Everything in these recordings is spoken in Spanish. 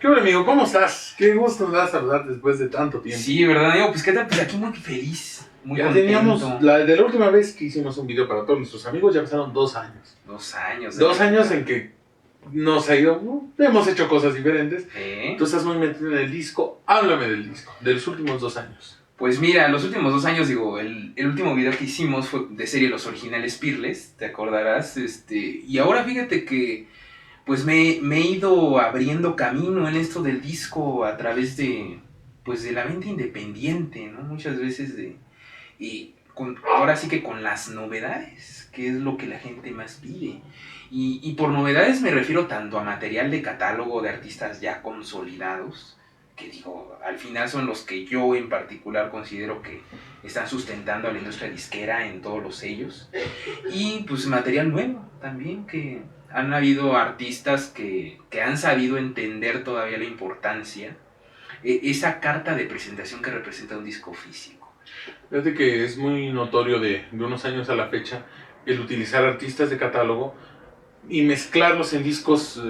¿Qué hola, amigo? ¿Cómo estás? Qué gusto me da saludarte después de tanto tiempo. Sí, ¿verdad, amigo? Pues, ¿qué tal? Pues aquí muy feliz, muy ya contento. Teníamos, de la última vez que hicimos un video para todos nuestros amigos, ya pasaron 2 años. 2 años. 2 años en que nos ha ido, hemos hecho cosas diferentes. ¿Eh? Tú estás muy metido en el disco, háblame del disco, de los últimos 2 años. Pues mira, los últimos 2 años, digo, el último video que hicimos fue de serie Los Originales Pirles, te acordarás, y ahora fíjate que pues me he ido abriendo camino en esto del disco a través de, pues de la venta independiente, ¿no? Muchas veces ahora sí que con las novedades, que es lo que la gente más pide. Y por novedades me refiero tanto a material de catálogo de artistas ya consolidados, que digo, al final son los que yo en particular considero que están sustentando a la industria disquera en todos los sellos, y pues material nuevo también, que han habido artistas que han sabido entender todavía la importancia, esa carta de presentación que representa un disco físico. Fíjate que es muy notorio de unos años a la fecha el utilizar artistas de catálogo y mezclarlos en discos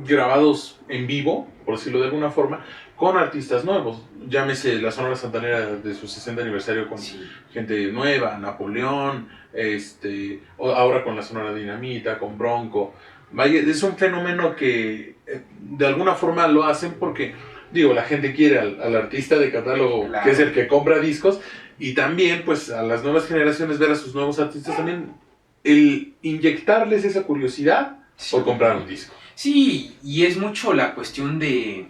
grabados en vivo, por decirlo de alguna forma, con artistas nuevos. Llámese la Sonora Santanera de su 60 aniversario con gente nueva, Napoleón, ahora con la Sonora Dinamita, con Bronco. Vaya, es un fenómeno que de alguna forma lo hacen porque, digo, la gente quiere al artista de catálogo, claro, que es el que compra discos, y también pues a las nuevas generaciones ver a sus nuevos artistas también, el inyectarles esa curiosidad por comprar un disco. Sí, y es mucho la cuestión de ir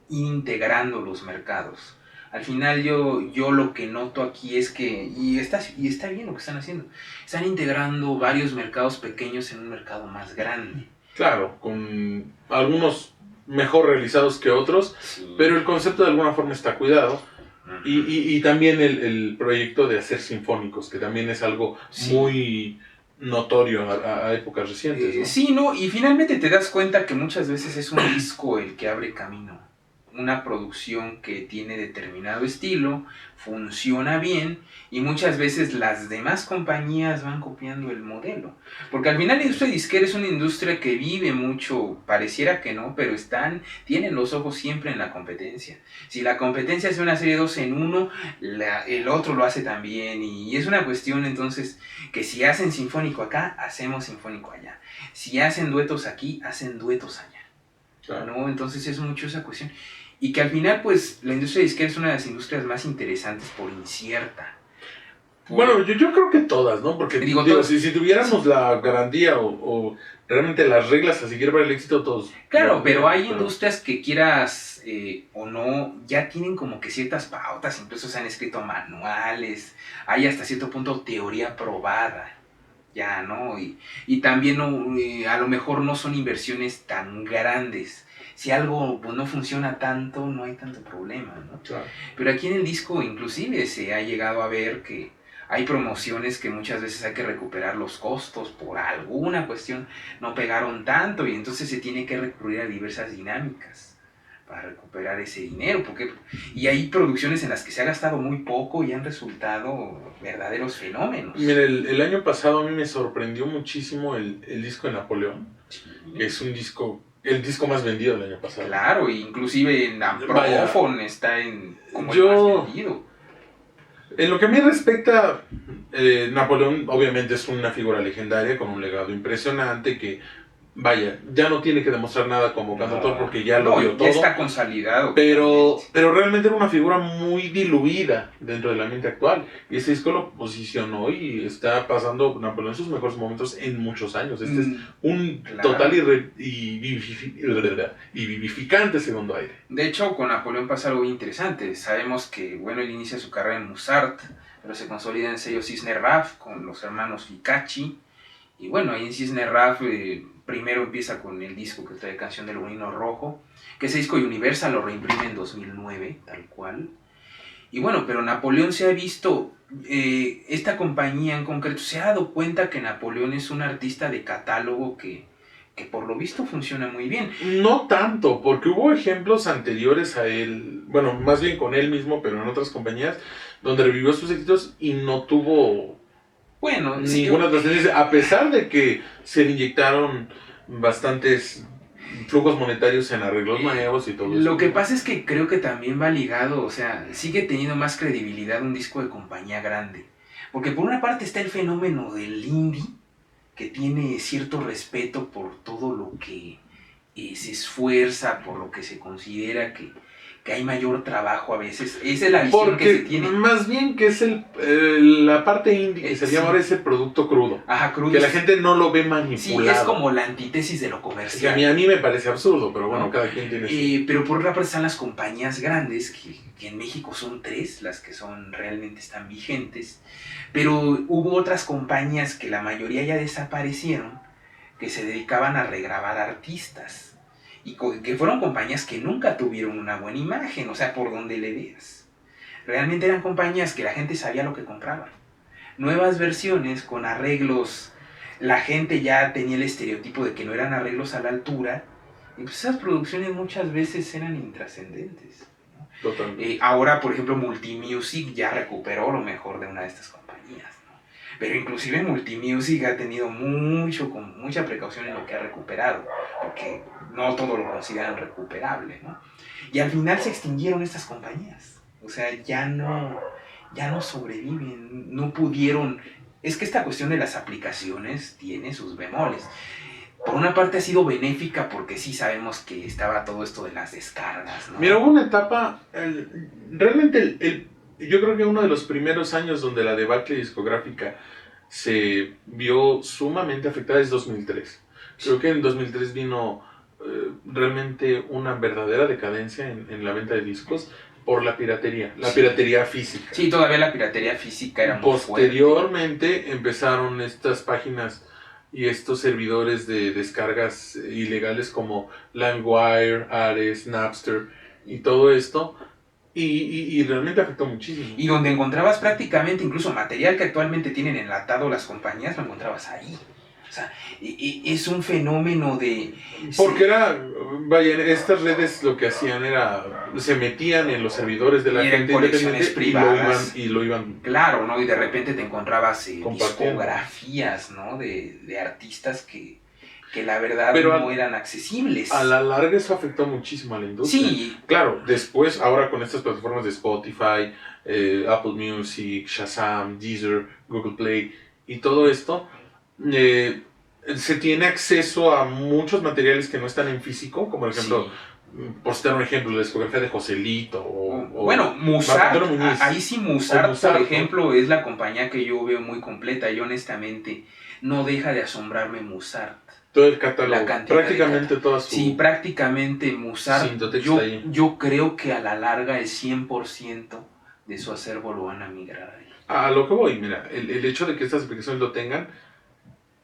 integrando los mercados. Al final yo lo que noto aquí es que, y está bien lo que están haciendo, están integrando varios mercados pequeños en un mercado más grande. Claro, con algunos mejor realizados que otros, sí, pero el concepto de alguna forma está cuidado. Y también el proyecto de hacer sinfónicos, que también es algo muy notorio a épocas recientes, ¿no? Sí, ¿no? Y finalmente te das cuenta que muchas veces es un disco el que abre camino. Una producción que tiene determinado estilo, funciona bien, y muchas veces las demás compañías van copiando el modelo. Porque al final la industria disquera es una industria que vive mucho, pareciera que no, pero tienen los ojos siempre en la competencia. Si la competencia hace una serie 2 en 1, el otro lo hace también, y es una cuestión entonces que si hacen sinfónico acá, hacemos sinfónico allá. Si hacen duetos aquí, hacen duetos allá. Claro. ¿No? Entonces es mucho esa cuestión. Y que al final, pues, la industria disquera es una de las industrias más interesantes por incierta. Bueno, yo creo que todas, ¿no? Porque digo si tuviéramos la garantía o realmente las reglas a seguir para el éxito, todos. Claro, pero hay industrias que quieras o no, ya tienen como que ciertas pautas, incluso se han escrito manuales, hay hasta cierto punto teoría probada, ya, ¿no? Y también a lo mejor no son inversiones tan grandes. Si algo pues, no funciona tanto, no hay tanto problema, ¿no? Claro. Pero aquí en el disco inclusive se ha llegado a ver que hay promociones que muchas veces hay que recuperar los costos por alguna cuestión, no pegaron tanto, y entonces se tiene que recurrir a diversas dinámicas para recuperar ese dinero, y hay producciones en las que se ha gastado muy poco y han resultado verdaderos fenómenos. Mira, el año pasado a mí me sorprendió muchísimo el disco de Napoleón, que es un disco, el disco más vendido del año pasado. Claro, inclusive en Amprofon está como el más vendido. En lo que a mí respecta, Napoleón obviamente es una figura legendaria con un legado impresionante que, vaya, ya no tiene que demostrar nada como cantautor porque ya lo dio todo. Ya está consolidado. Pero realmente era una figura muy diluida dentro del ambiente actual. Y este disco lo posicionó y está pasando Napoleón sus mejores momentos en muchos años. Es un total y vivificante segundo aire. De hecho, con Napoleón pasa algo interesante. Sabemos que, bueno, él inicia su carrera en Musart, pero se consolida en sello Cisne Raf con los hermanos Ficacci. Y bueno, ahí en Cisne Raf primero empieza con el disco que trae Canción del Bonino Rojo, que ese disco Universal lo reimprime en 2009, tal cual. Y bueno, pero Napoleón se ha visto, esta compañía en concreto se ha dado cuenta que Napoleón es un artista de catálogo que por lo visto funciona muy bien. No tanto, porque hubo ejemplos anteriores a él, bueno, más bien con él mismo, pero en otras compañías, donde revivió sus éxitos y no tuvo ninguna trascendencia, a pesar de que se le inyectaron bastantes flujos monetarios en arreglos nuevos y todo eso. Lo que pasa es que creo que también va ligado, o sea, sigue teniendo más credibilidad un disco de compañía grande. Porque por una parte está el fenómeno del indie, que tiene cierto respeto por todo lo que se esfuerza, por lo que se considera que hay mayor trabajo a veces. Esa es la visión que se tiene. Más bien que es la parte indie que se llama ahora es el producto crudo. Ajá, crudo. Que la gente no lo ve manipulado. Sí, es como la antítesis de lo comercial. A mí me parece absurdo, pero bueno, cada quien tiene su... Pero por otra parte están las compañías grandes, que en México son 3, las que realmente están vigentes. Pero hubo otras compañías que la mayoría ya desaparecieron, que se dedicaban a regrabar artistas. Y que fueron compañías que nunca tuvieron una buena imagen, o sea, por donde le veas. Realmente eran compañías que la gente sabía lo que compraba. Nuevas versiones con arreglos, la gente ya tenía el estereotipo de que no eran arreglos a la altura, y pues esas producciones muchas veces eran intrascendentes. Totalmente. Ahora, por ejemplo, Multimusic ya recuperó lo mejor de una de estas compañías, ¿no? Pero inclusive Multimusic ha tenido mucha precaución en lo que ha recuperado, porque no todo lo consideran recuperable, ¿no? Y al final se extinguieron estas compañías, o sea, ya no sobreviven, no pudieron. Es que esta cuestión de las aplicaciones tiene sus bemoles. Por una parte ha sido benéfica porque sí sabemos que estaba todo esto de las descargas, ¿no? Mira, hubo una etapa, realmente yo creo que uno de los primeros años donde la debacle discográfica se vio sumamente afectada es 2003. Creo que en 2003 vino realmente una verdadera decadencia en la venta de discos por la piratería física. Sí, todavía la piratería física era muy Posteriormente fuerte. Empezaron estas páginas y estos servidores de descargas ilegales como LimeWire, Ares, Napster y todo esto, y realmente afectó muchísimo. Y donde encontrabas prácticamente incluso material que actualmente tienen enlatado las compañías, lo encontrabas ahí. O sea, es un fenómeno de... Porque estas redes lo que hacían era, se metían en los servidores de la gente independiente privadas. Y lo iban... Claro, ¿no? Y de repente te encontrabas discografías, ¿no? De artistas que la verdad no eran accesibles. A la larga eso afectó muchísimo a la industria. Sí. Claro, después, ahora con estas plataformas de Spotify, Apple Music, Shazam, Deezer, Google Play y todo esto, se tiene acceso a muchos materiales que no están en físico, como por ejemplo, por citar un ejemplo, la discografía de Joselito bueno, Musart, ahí sí Musart, por ejemplo, es la compañía que yo veo muy completa, y honestamente no deja de asombrarme Musart. Todo el catálogo, prácticamente toda su... Sí, prácticamente Musart, yo creo que a la larga el 100% de su acervo lo van a migrar ahí. A lo que voy, mira, el hecho de que estas aplicaciones lo tengan,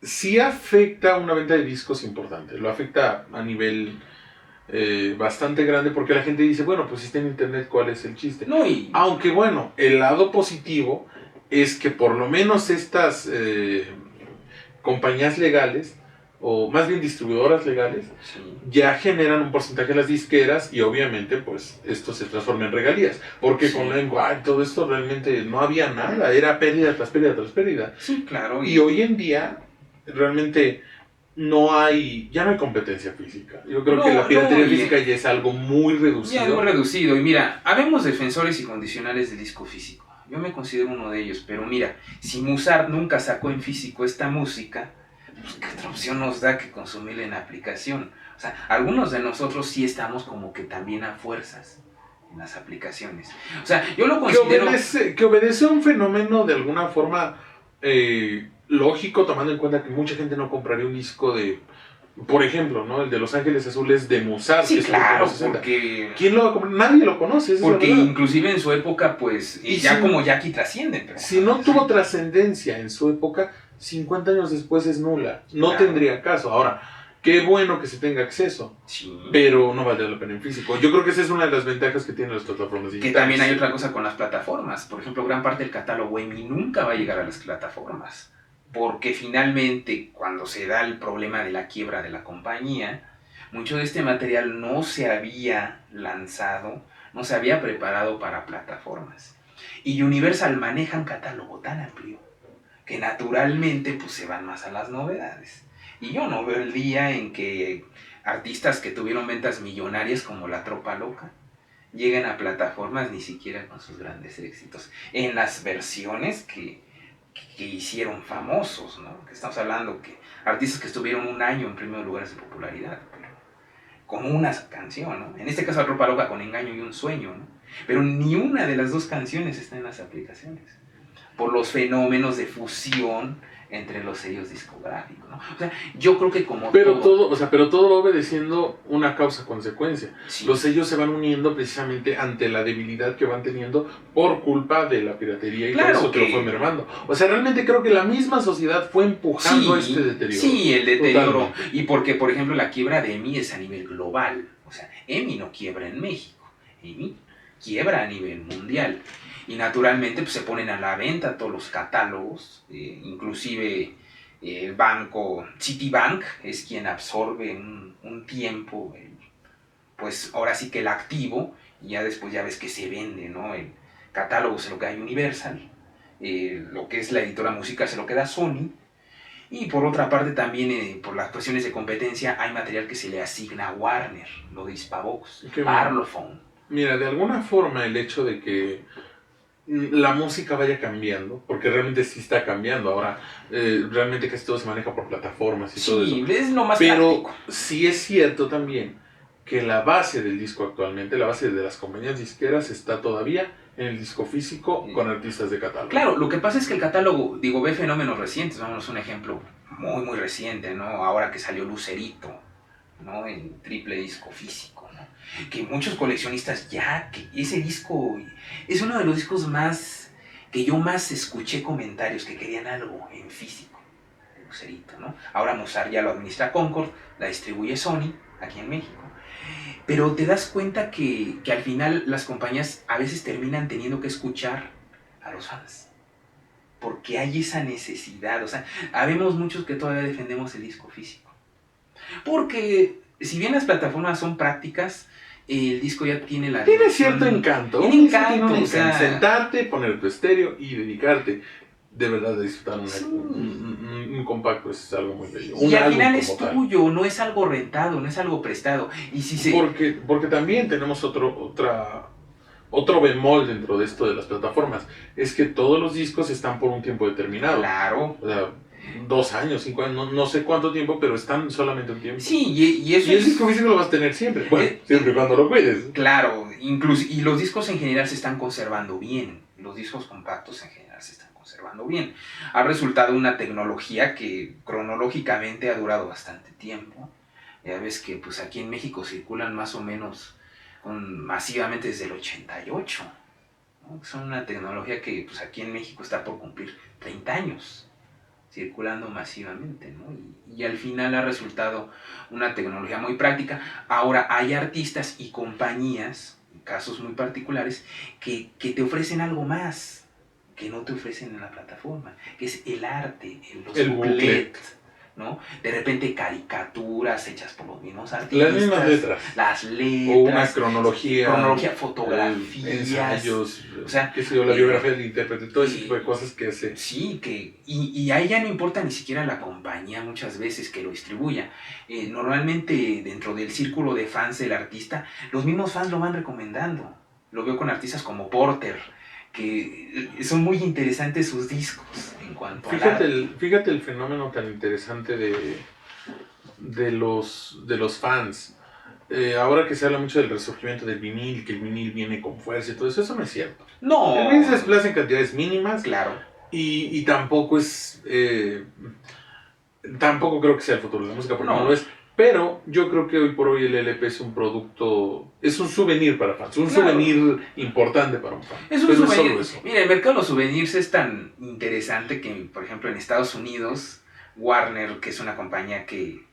sí afecta una venta de discos importante, lo afecta a nivel bastante grande, porque la gente dice, bueno, pues si está en internet, ¿cuál es el chiste? No, aunque bueno, el lado positivo es que por lo menos estas compañías legales, o más bien distribuidoras legales, ya generan un porcentaje de las disqueras, y obviamente pues esto se transforma en regalías, porque con LimeWire todo esto realmente no había nada, era pérdida tras pérdida tras pérdida. Sí, claro. Y hoy en día realmente ya no hay competencia física. Yo creo que la piratería física ya es algo muy reducido. Ya muy reducido. Y mira, habemos defensores incondicionales del disco físico. Yo me considero uno de ellos. Pero mira, si Musart nunca sacó en físico esta música, pues ¿qué otra opción nos da que consumirla en aplicación? O sea, algunos de nosotros sí estamos como que también a fuerzas en las aplicaciones. O sea, yo lo considero... Que obedece a un fenómeno de alguna forma... lógico, tomando en cuenta que mucha gente no compraría un disco de, por ejemplo, ¿no? El de Los Ángeles Azules de Musart. Sí, claro, porque... ¿Quién lo va a comprar? Nadie lo conoce. Porque inclusive en su época, pues, ya como Jackie trascienden. Pero si no tuvo trascendencia en su época, 50 años después es nula. No tendría caso. Ahora, qué bueno que se tenga acceso, pero no valdría la pena en físico. Yo creo que esa es una de las ventajas que tienen las plataformas digitales. Que también hay otra cosa con las plataformas. Por ejemplo, gran parte del catálogo EMI nunca va a llegar a las plataformas. Porque finalmente, cuando se da el problema de la quiebra de la compañía, mucho de este material no se había lanzado, no se había preparado para plataformas. Y Universal maneja un catálogo tan amplio que naturalmente pues, se van más a las novedades. Y yo no veo el día en que artistas que tuvieron ventas millonarias como La Tropa Loca llegan a plataformas ni siquiera con sus grandes éxitos, en las versiones que hicieron famosos, ¿no? Que estamos hablando que artistas que estuvieron un año en primeros lugares de popularidad, pero con una canción, ¿no? En este caso La Tropa Loca con Engaño y un Sueño, ¿no? Pero ni una de las dos canciones está en las aplicaciones, por los fenómenos de fusión entre los sellos discográficos, ¿no? O sea, yo creo que como pero todo va obedeciendo una causa-consecuencia. sí. Los sellos se van uniendo precisamente ante la debilidad que van teniendo por culpa de la piratería y Claro todo eso que lo fue mermando. O sea, realmente creo que la misma sociedad fue empujando este deterioro. Sí, el deterioro. Totalmente. Y porque, por ejemplo, la quiebra de EMI es a nivel global. O sea, EMI no quiebra en México. EMI quiebra a nivel mundial. Y naturalmente pues, se ponen a la venta todos los catálogos, inclusive el banco Citibank es quien absorbe un tiempo, pues ahora sí que el activo, y ya después ya ves que se vende, ¿no? El catálogo se lo queda Universal, lo que es la editora musical se lo queda Sony, y por otra parte también por las cuestiones de competencia hay material que se le asigna a Warner, lo de Hispavox, Parlophone. Mira, de alguna forma el hecho de que la música vaya cambiando, porque realmente sí está cambiando ahora, realmente casi todo se maneja por plataformas y todo eso. Sí, es lo más pero práctico. Sí es cierto también que la base del disco actualmente, la base de las compañías disqueras está todavía en el disco físico con artistas de catálogo. Claro, lo que pasa es que el catálogo, digo, ve fenómenos recientes, vámonos a un ejemplo muy muy reciente, ¿no? Ahora que salió Lucerito, ¿no? En triple disco físico, ¿no? Que muchos coleccionistas ya, que ese disco es uno de los discos más, que yo más escuché comentarios que querían algo en físico, Lucerito, ¿no? Ahora Mozart ya lo administra Concord, la distribuye Sony, aquí en México. Pero te das cuenta que al final las compañías a veces terminan teniendo que escuchar a los fans. Porque hay esa necesidad. O sea, habemos muchos que todavía defendemos el disco físico. Porque si bien las plataformas son prácticas, el disco ya tiene la... Tiene cierto encanto. Tiene encanto, o sea, sentarte, poner tu estéreo y dedicarte de verdad a disfrutar un compacto es algo muy bello. Y al final es tuyo, no es algo rentado, no es algo prestado. Y si porque también tenemos otro bemol dentro de esto de las plataformas. Es que todos los discos están por un tiempo determinado. Claro. O sea, 2 años, 5 años, no sé cuánto tiempo, pero están solamente un tiempo. Sí, y eso y el disco físico lo vas a tener siempre. Bueno, siempre y cuando lo cuides. Claro, incluso, y los discos en general se están conservando bien. Los discos compactos en general se están conservando bien. Ha resultado una tecnología que cronológicamente ha durado bastante tiempo. Ya ves que pues aquí en México circulan más o menos masivamente desde el 88. ¿No? Son una tecnología que pues aquí en México está por cumplir 30 años circulando masivamente, ¿no? Y al final ha resultado una tecnología muy práctica. Ahora hay artistas y compañías, en casos muy particulares, que te ofrecen algo más que no te ofrecen en la plataforma, que es el arte, el booklet, ¿no? De repente caricaturas hechas por los mismos artistas. Las mismas letras. Las letras. O una cronología. Fotografías. Ensayos. O sea, qué sé yo, la biografía del intérprete, todo ese tipo de cosas que hace. Sí, y a ella no importa ni siquiera la compañía muchas veces que lo distribuya. Normalmente dentro del círculo de fans del artista, los mismos fans lo van recomendando. Lo veo con artistas como Porter, que son muy interesantes sus discos en cuanto fíjate el fenómeno tan interesante de los fans. Ahora que se habla mucho del resurgimiento del vinil, que el vinil viene con fuerza y todo eso no es cierto. No. El vinil se desplaza en cantidades mínimas. Claro. Y tampoco es... tampoco creo que sea el futuro de la música, porque no lo es. Pero yo creo que hoy por hoy el LP es un producto, es un souvenir para fans, un souvenir importante para un fan. Es un souvenir. No es solo eso. Mira, el mercado de los souvenirs es tan interesante que, por ejemplo, en Estados Unidos, Warner, que es una compañía que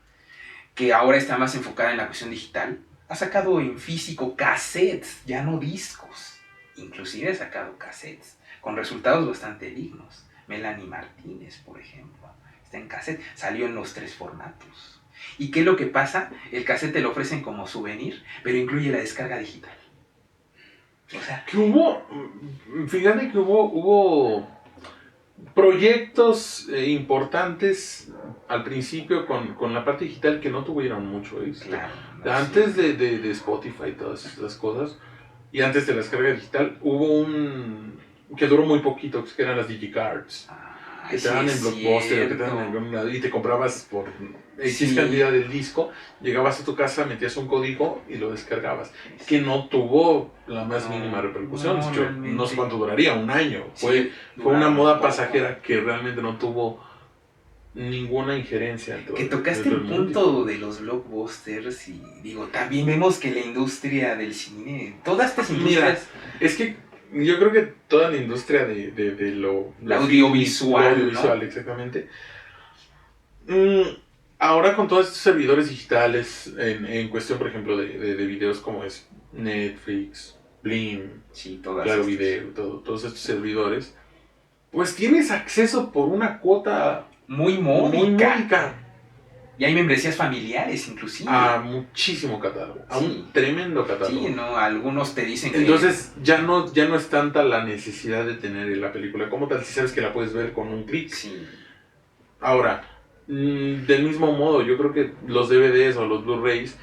ahora está más enfocada en la cuestión digital, ha sacado en físico cassettes, ya no discos. Inclusive ha sacado cassettes, con resultados bastante dignos. Melanie Martínez, por ejemplo, está en cassette, salió en los 3 formatos. ¿Y qué es lo que pasa? El cassette te lo ofrecen como souvenir, pero incluye la descarga digital. O sea... Que fíjate que hubo proyectos importantes al principio con la parte digital que no tuvieron mucho éxito. Claro. No, Antes sí. de Spotify y todas estas cosas, y antes de la descarga digital, hubo un que duró muy poquito, que eran las Digicards. Ay, Que te sí dan es en Blockbuster, que te dan en cierto. algún lado, y te comprabas por X Sí. cantidad del disco, llegabas a tu casa, metías un código y lo descargabas. Que no tuvo la más mínima repercusión. No, De hecho, no sé realmente. cuánto duraría, un año. Sí, Fue una duraba muy moda poco. pasajera que realmente no tuvo ninguna injerencia dentro Que tocaste dentro el del mundo. punto de los blockbusters y digo, también vemos que la industria del cine, todas estas industrias, Es que yo creo que toda la industria de la lo audiovisual, audiovisual, ¿no? exactamente. Mm, Ahora con todos estos servidores digitales, en cuestión, por ejemplo, de videos como es Netflix, Blim, Sí, todas Claro estas. Video, todos estos servidores, pues tienes acceso por una cuota Muy muy módica. módica Y hay membresías familiares, inclusive. a muchísimo catálogo, a Sí. un tremendo catálogo. Sí, ¿no? Algunos te dicen que... Entonces ya no es tanta la necesidad de tener la película como tal, si sabes que la puedes ver con un clic. Sí. Ahora, del mismo modo, yo creo que los DVDs o los Blu-rays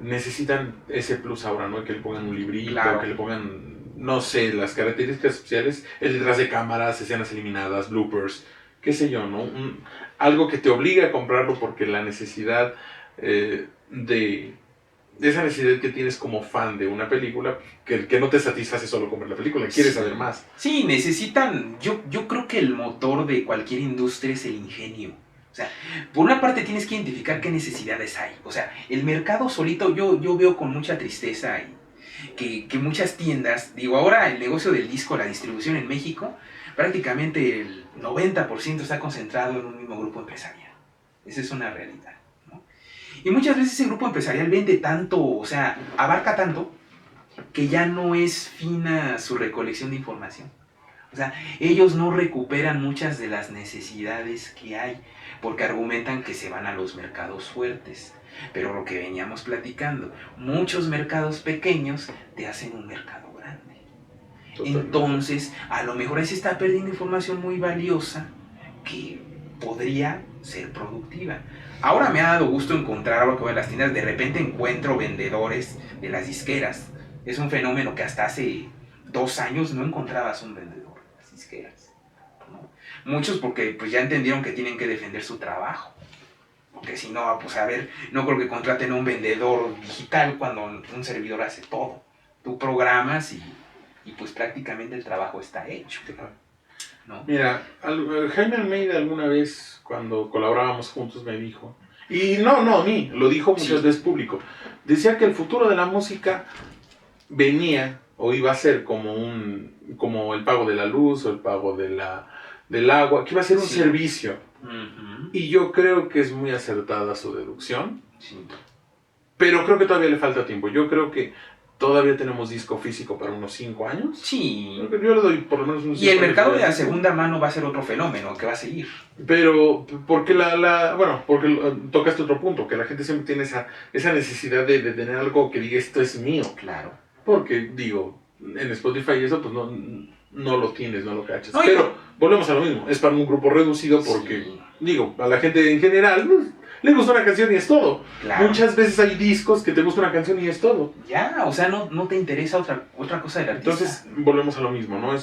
necesitan ese plus ahora, ¿no? Que le pongan un librito, Claro. que le pongan, no sé, las características especiales, el detrás de cámaras, escenas eliminadas, bloopers, qué sé yo, ¿no? Algo que te obliga a comprarlo porque la necesidad de esa necesidad que tienes como fan de una película, que no te satisface solo con ver la película, quieres Sí. saber más. Sí, necesitan... Yo creo que el motor de cualquier industria es el ingenio. O sea, por una parte tienes que identificar qué necesidades hay. O sea, el mercado solito yo veo con mucha tristeza que muchas tiendas, digo, ahora el negocio del disco, la distribución en México, prácticamente el 90% está concentrado en un mismo grupo empresarial. Esa es una realidad, ¿no? Y muchas veces ese grupo empresarial vende tanto, o sea, abarca tanto, que ya no es fina su recolección de información. O sea, ellos no recuperan muchas de las necesidades que hay, porque argumentan que se van a los mercados fuertes. Pero lo que veníamos platicando, muchos mercados pequeños te hacen un mercado grande. Totalmente. Entonces, a lo mejor ahí se está perdiendo información muy valiosa que podría ser productiva. Ahora me ha dado gusto encontrar algo que voy a las tiendas, de repente encuentro vendedores de las disqueras. Es un fenómeno que hasta hace 2 años no encontrabas un vendedor de las disqueras, ¿no? Muchos porque pues ya entendieron que tienen que defender su trabajo. Porque si no, pues a ver, no creo que contraten a un vendedor digital cuando un servidor hace todo. Tú programas y pues prácticamente el trabajo está hecho, ¿no? Mira, Jaime Almeida alguna vez, cuando colaborábamos juntos, me dijo, y no a mí, lo dijo muchas veces público, decía que el futuro de la música venía o iba a ser como el pago de la luz o el pago del agua, que iba a ser un servicio. Y yo creo que es muy acertada su deducción, pero creo que todavía le falta tiempo. Yo creo que todavía tenemos disco físico para unos 5 años. Sí. Creo que yo le doy por lo menos unos 5 años. Y el mercado de la segunda mano va a ser otro fenómeno que va a seguir. Pero, porque porque tocaste otro punto, que la gente siempre tiene esa necesidad de tener algo que diga esto es mío. Claro. Porque, digo, en Spotify y eso, pues no lo tienes, no lo cachas. No, pero volvemos a lo mismo, es para un grupo reducido porque, sí, digo, a la gente en general pues, le gusta una canción y es todo. claro. Muchas veces hay discos que te gusta una canción y es todo. Ya, o sea, no te interesa otra cosa del artista. Entonces, volvemos a lo mismo, ¿no?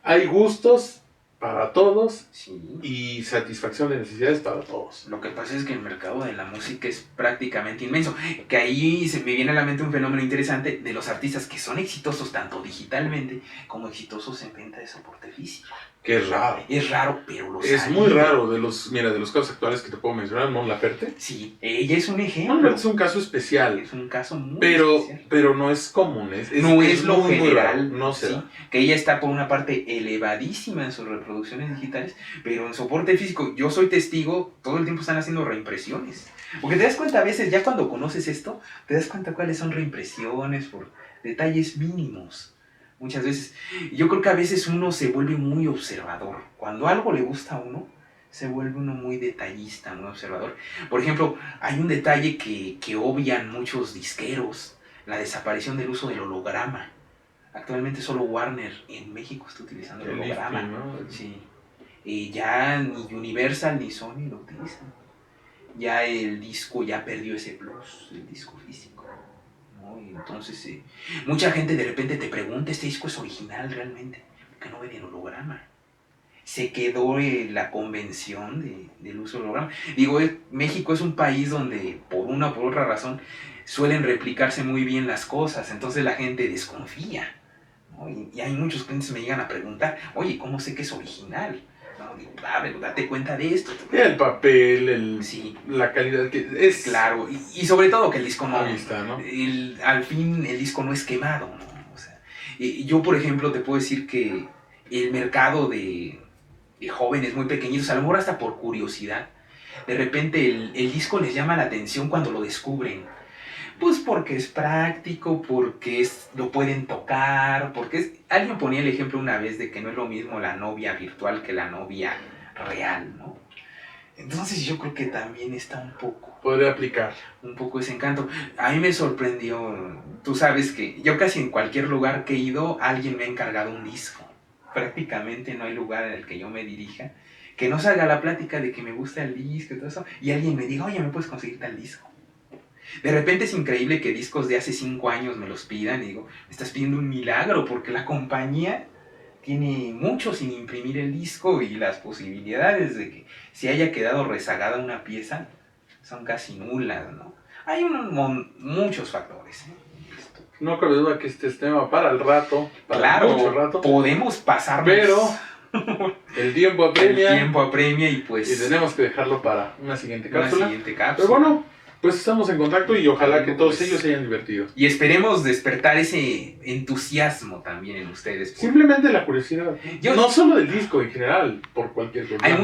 Hay gustos para todos Sí. y satisfacción de necesidades para todos. Lo que pasa es que el mercado de la música es prácticamente inmenso. Que ahí se me viene a la mente un fenómeno interesante de los artistas que son exitosos tanto digitalmente como exitosos en venta de soporte físico. Que es raro. Es raro, pero los Es hay. muy raro. De los casos actuales que te puedo mencionar, Mon Laferte. Sí, ella es un ejemplo. Mon Laferte es un caso especial. Es un caso muy especial. Pero no es común. No es lo muy, general. muy no se ¿sí? da. Que ella está por una parte elevadísima en sus reproducciones digitales, pero en soporte físico, yo soy testigo, todo el tiempo están haciendo reimpresiones. Porque te das cuenta a veces, ya cuando conoces esto, te das cuenta cuáles son reimpresiones por detalles mínimos. Muchas veces, yo creo que a veces uno se vuelve muy observador. Cuando algo le gusta a uno, se vuelve uno muy detallista, muy observador. Por ejemplo, hay un detalle que obvian muchos disqueros, la desaparición del uso del holograma. Actualmente solo Warner en México está utilizando el holograma. Lifting, ¿no? Sí. ya ni Universal ni Sony lo utilizan. Ya el disco ya perdió ese plus, el disco físico, ¿no? Y entonces mucha gente de repente te pregunta, ¿este disco es original realmente? Porque no ven el holograma. Se quedó la convención del uso del holograma. Digo, México es un país donde por una o por otra razón suelen replicarse muy bien las cosas, entonces la gente desconfía, ¿no? Y hay muchos clientes que me llegan a preguntar, oye, ¿cómo sé que es original? No, digo, claro, date cuenta de esto. El papel, sí, la calidad que es. Claro, y sobre todo que el disco no, vista, ¿no? Al fin el disco no es quemado, ¿no? O sea, yo por ejemplo te puedo decir que el mercado de jóvenes muy pequeñitos, a lo mejor hasta por curiosidad, de repente el disco les llama la atención cuando lo descubren. Pues porque es práctico, porque lo pueden tocar, alguien ponía el ejemplo una vez de que no es lo mismo la novia virtual que la novia real, ¿no? Entonces yo creo que también está podría aplicar un poco ese encanto. A mí me sorprendió, tú sabes que yo casi en cualquier lugar que he ido, alguien me ha encargado un disco. Prácticamente no hay lugar en el que yo me dirija que no salga la plática de que me gusta el disco y todo eso, y alguien me diga, oye, ¿me puedes conseguir tal disco? De repente es increíble que discos de hace 5 años me los pidan, y digo, me estás pidiendo un milagro, porque la compañía tiene mucho sin imprimir el disco, y las posibilidades de que se haya quedado rezagada una pieza son casi nulas, ¿no? Hay muchos factores, ¿eh? No cabe duda que este es tema para el rato, para claro, mucho rato. Podemos pasarnos. Pero el tiempo apremia. El tiempo apremia y pues... Y tenemos que dejarlo para una siguiente cápsula. Pero bueno, pues estamos en contacto y ojalá que todos ellos se hayan divertido. Y esperemos despertar ese entusiasmo también en ustedes. Simplemente la curiosidad. No solo del disco, en general, por cualquier cosa. Hay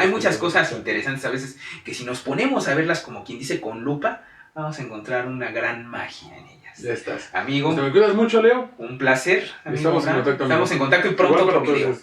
muchas cosas interesantes a veces que si nos ponemos a verlas como quien dice con lupa, vamos a encontrar una gran magia en ellas. Ya estás. Amigo. Pues te me cuidas mucho, Leo. Un placer. Amigo, estamos en contacto. Estamos en contacto y pronto otro video.